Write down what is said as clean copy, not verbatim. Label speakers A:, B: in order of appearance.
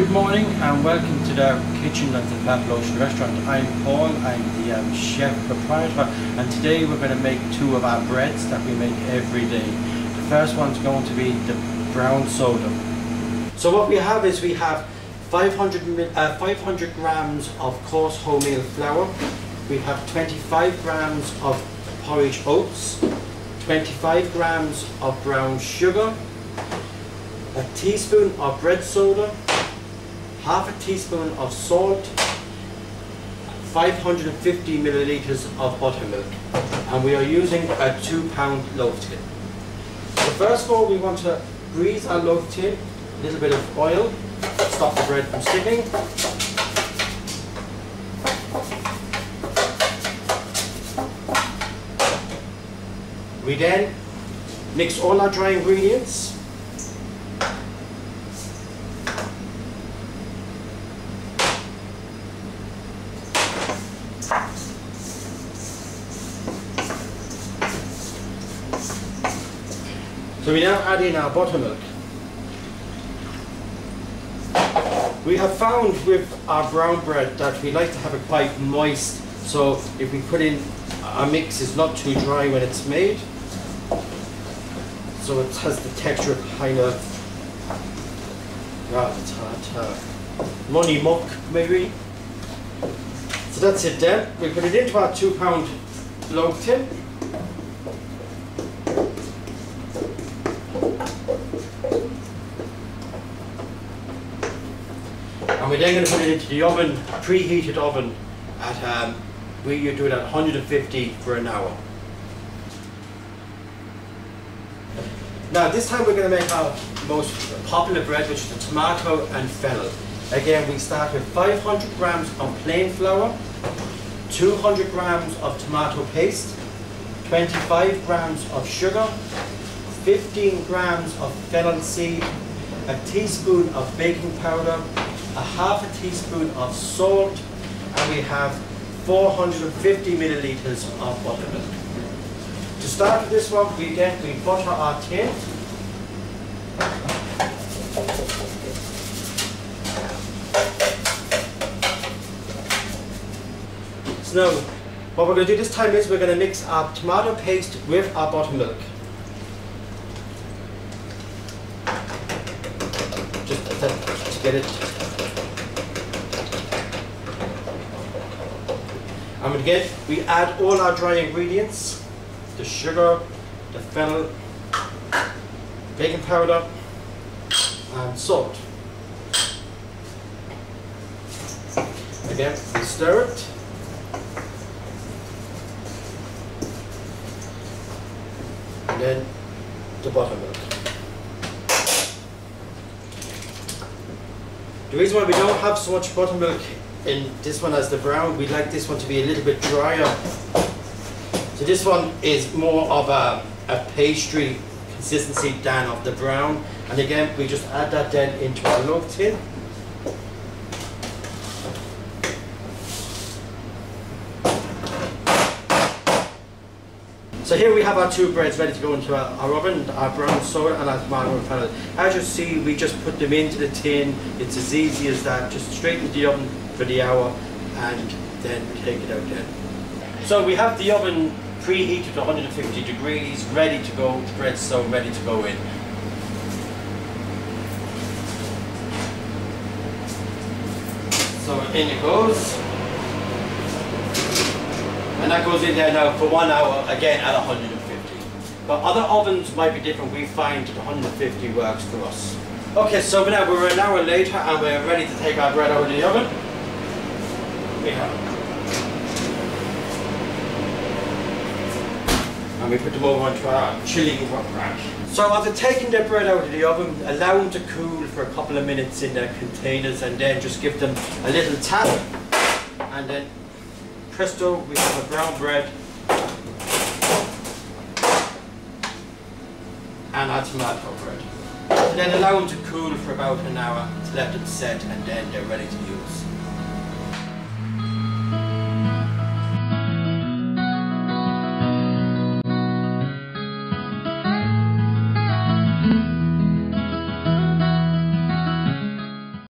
A: Good morning and welcome to the kitchen at the Plant Lotion restaurant. I'm Paul, I'm the chef proprietor, and today we're going to make two of our breads that we make every day. The first one's going to be the brown soda. So what we have is 500 grams of coarse wholemeal flour. We have 25 grams of porridge oats, 25 grams of brown sugar, a teaspoon of bread soda, half a teaspoon of salt, 550 milliliters of buttermilk, and we are using a 2-pound loaf tin. So first of all, we want to grease our loaf tin, a little bit of oil, stop the bread from sticking. We then mix all our dry ingredients. So we now add in our buttermilk. We have found with our brown bread that we like to have it quite moist, so if we put in our mix, it's not too dry when it's made, so it has the texture of kind of money muck maybe. So that's it then. We put it into our 2-pound loaf tin. And we're then going to put it into the oven, preheated oven, at we do it at 150 for an hour. Now this time we're going to make our most popular bread, which is the tomato and fennel. Again, we start with 500 grams of plain flour, 200 grams of tomato paste, 25 grams of sugar, 15 grams of fennel seed, a teaspoon of baking powder, a half a teaspoon of salt, and we have 450 milliliters of buttermilk. To start with this one, we butter our tin. So now, what we're going to do this time is we're going to mix our tomato paste with our buttermilk. Just to get it. And again, we add all our dry ingredients, the sugar, the fennel, baking powder, and salt. Again, we stir it. And then the buttermilk. The reason why we don't have so much buttermilk in this one as the brown, we'd like this one to be a little bit drier. So this one is more of a pastry consistency than of the brown. And again, we just add that then into our loaf tin. So here we have our two breads ready to go into our oven, our brown soda and our tomato and fennel. As you see, we just put them into the tin. It's as easy as that, just straight into the oven for the hour, and then we take it out then. So we have the oven preheated to 150 degrees, ready to go, the bread's so ready to go in. So in it goes. And that goes in there now for 1 hour, again at 150. But other ovens might be different. We find that 150 works for us. Okay, so now we're an hour later and we're ready to take our bread out of the oven. We have it. And we put them over onto our chilling rack. So after taking the bread out of the oven, allow them to cool for a couple of minutes in their containers, and then just give them a little tap, and then presto, we have a brown bread and our tomato bread. And then allow them to cool for about an hour to let them set, and then they're ready to use.